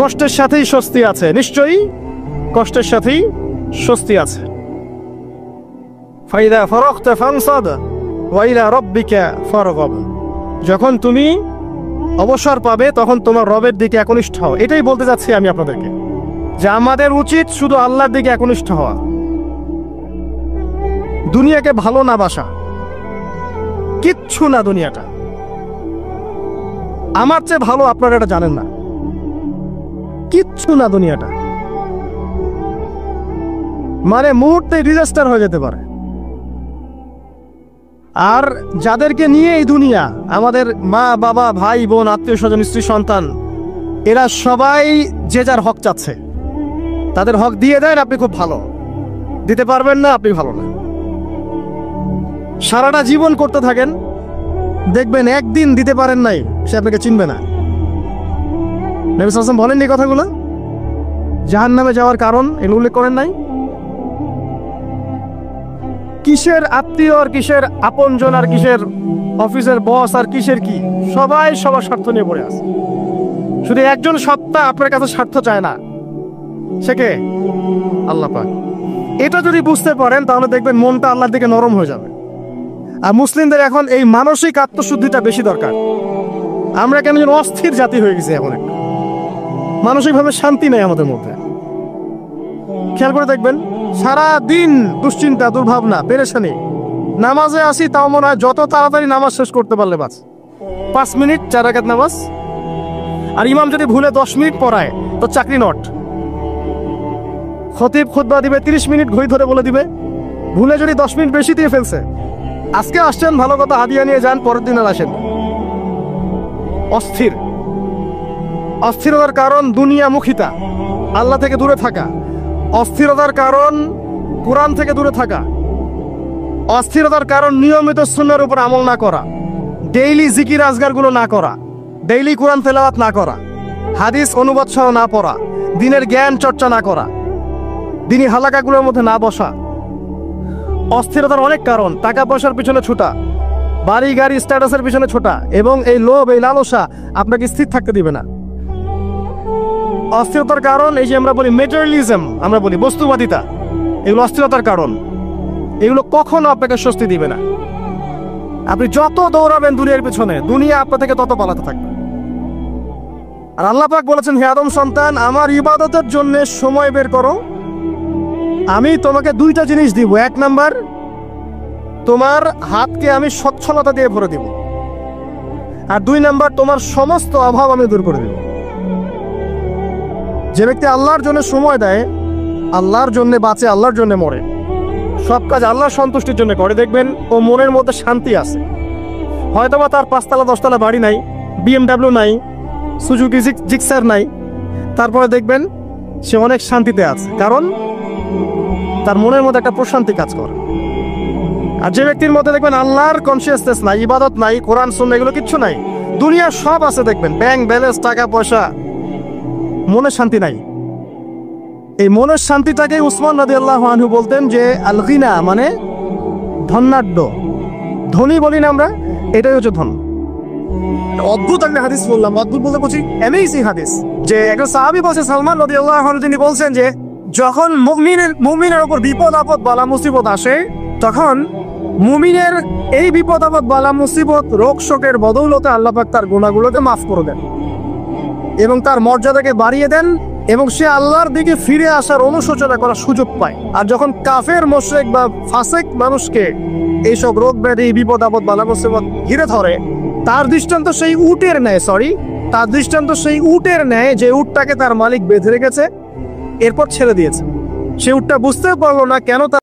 কষ্টের সাথেই স্বস্তি আছে, নিশ্চয়ই কষ্টের সাথেই স্বস্তি আছে। ফাইদা ফারাগতা ফানসাব ওয়া ইলা রাব্বিকা ফারগাব। যখন তুমি অবসর পাবে তখন তোমার রবের দিকে একনিষ্ঠ হও। এটাই বলতে যাচ্ছি আমি আপনাদেরকে, যে আমাদের উচিত শুধু আল্লাহর দিকে একনিষ্ঠ হওয়া, দুনিয়াকে ভালো না বাসা, কিচ্ছু না দুনিয়াটা। আমার চেয়ে ভালো আপনারা এটা জানেন না, কিচ্ছু না দুনিয়াটা, মানে মুহূর্তে ডিজাস্টার হয়ে যেতে পারে। আর যাদেরকে নিয়ে এই দুনিয়া, আমাদের মা বাবা ভাই বোন আত্মীয় স্বজন স্ত্রী সন্তান, এরা সবাই যে যার হক চাচ্ছে। তাদের হক দিয়ে দেন, আপনি খুব ভালো, দিতে পারবেন না আপনি ভালো না। সারাটা জীবন করতে থাকেন, দেখবেন একদিন দিতে পারেন নাই, সে আপনাকে চিনবে না। নবী সাল্লাল্লাহু আলাইহি ওয়াসাল্লাম বলেননি কথাগুলো? জাহান্নামে যাওয়ার কারণ এগুলো উল্লেখ করেন নাই? কিসের আত্মীয় আর কিসের আপনজন আর কিসের অফিসের বস আর কিসের কি, সবাই সবার স্বার্থ নিয়ে পড়ে আছে। শুধু একজন সত্তা আপনার কাছে স্বার্থ চায় না, সে কে? আল্লাহ পাক। এটা যদি বুঝতে পারেন তাহলে দেখবেন মনটা আল্লাহর দিকে নরম হয়ে যাবে। আর মুসলিমদের এখন এই মানসিক আত্মশুদ্ধিটা বেশি দরকার। আমরা কেন যেন অস্থির জাতি হয়ে গেছি এখন, একটু মানসিকভাবে শান্তি নেই আমাদের মধ্যে। খেয়াল করে দেখবেন সারা দিন দুশ্চিন্তা, দুর্ভাবনা, পেরেশানি। নামাজে আসি তাও মনে হয় যত তাড়াতাড়ি নামাজ শেষ করতে পারলে বাস। 5 মিনিট 4 রাকাত নামাজ, আর ইমাম যদি ভুলে 10 মিনিট পড়ায় তো চাকরি নট। খতিব খুতবা দিবে 30 মিনিট ঘড়ি ধরে বলে দিবে, ভুলে যদি 10 মিনিট বেশি দিয়ে ফেলছে, আজকে আসছেন ভালো কথা, হাদিয়া নিয়ে যান, পরের দিন আর আসেন। অস্থির। অস্থিরতার কারণ দুনিয়ামুখিতা, আল্লাহ থেকে দূরে থাকা। অস্থিরতার কারণ কোরআন থেকে দূরে থাকা। অস্থিরতার কারণ নিয়মিত সুন্নাহর উপর আমল না করা, ডেইলি জিকির আজগারগুলো না করা, ডেইলি কোরআন তেলাওয়াত না করা, হাদিস অনুবাদ সহ না পড়া, দিনের জ্ঞান চর্চা না করা, দিনী হালাকাগুলোর মধ্যে না বসা। অস্থিরতার অনেক কারণ, টাকা পয়সার পিছনে ছোটা, বাড়ি গাড়ি স্ট্যাটাসের পিছনে ছোটা, এবং এই লোভ, এই লালসা আপনাকে স্থির থাকতে দিবে না। অস্থিরতার কারণ এই যে আমরা বলি মেটেরিয়ালিজম, আমরা বলি বস্তুবাদিতা, এগুলো অস্থিরতার কারণ। এগুলো কখনো আপনাকে স্বস্তি দিবে না। আপনি যত দৌড়াবেন দুনিয়ার পিছনে, দুনিয়া আপনার থেকে তত পালাতে থাকবে। আর আল্লাহ পাক বলেছেন, হে আদম সন্তান, আমার ইবাদতের জন্য সময় বের করো, আমি তোমাকে 2টা জিনিস দিব। 1 নাম্বার, তোমার হাতকে আমি সচ্ছলতা দিয়ে ভরে দিব, আর 2 নাম্বার, তোমার সমস্ত অভাব আমি দূর করে দেব। যে ব্যক্তি আল্লাহর জন্য সময় দেয়, আল্লাহর জন্য বাঁচে, আল্লাহর জন্য মরে, সব কাজ আল্লাহর সন্তুষ্টির জন্য করে, দেখবেন ও মনের মধ্যে শান্তি আছে। হয়তোবা তার 5 তলা 10 তলা বাড়ি নাই, BMW নাই, সুজুকি জিক্সার নাই, তারপরে দেখবেন সে অনেক শান্তিতে আছে, কারণ তার মনের মধ্যে একটা প্রশান্তি কাজ করে। আর যে ব্যক্তির মধ্যে দেখবেন আল্লাহর কনসিয়াসনেস নাই, ইবাদত নাই, কোরআন সুন্নাহ এগুলো কিচ্ছু নাই, দুনিয়ার সব আছে, দেখবেন ব্যাংক ব্যালেন্স, টাকা পয়সা, মনে শান্তি নাই। এই মনের শান্তিটাকে উসমান রাদিয়াল্লাহু আনহু বলতেন যে আল গিনা, মানে ধনাঢ্য, ধনী বলি না আমরা, এটাই হচ্ছে ধন। অদ্ভুত একটা হাদিস বললাম, অদ্ভুত বলতে বুঝি অ্যামেজিং হাদিস, যে একজন সাহাবী বলছে, সালমান রাদিয়াল্লাহু আনহু, তিনি বলছেন যে যখন মুমিনের উপর বিপদ আপদ বালা মুসিবত আসে, তখন মুমিনের এই বিপদ আপদ বালা মুসিবত রোগ শোকের বদৌলতে আল্লাহ পাক তার গুনাহগুলোকে মাফ করে দেন এবং তার মর্যাদাকে বাড়িয়ে দেন, এবং সে আল্লাহর দিকে ফিরে আসার অনুশোচনা করার সুযোগ পায়। আর যখন কাফের মুশরিক বা ফাসিক মানুষকে এইসব রোগ ব্যাধি, বিপদ আপদ বালা মুসিবত ঘিরে ধরে, তার দৃষ্টান্ত সেই উটের ন্যায়, যে উটটাকে তার মালিক বেঁধে রেখেছে, এরপর ছেড়ে দিয়েছে। সে উটটা বুঝতে পারলো না কেন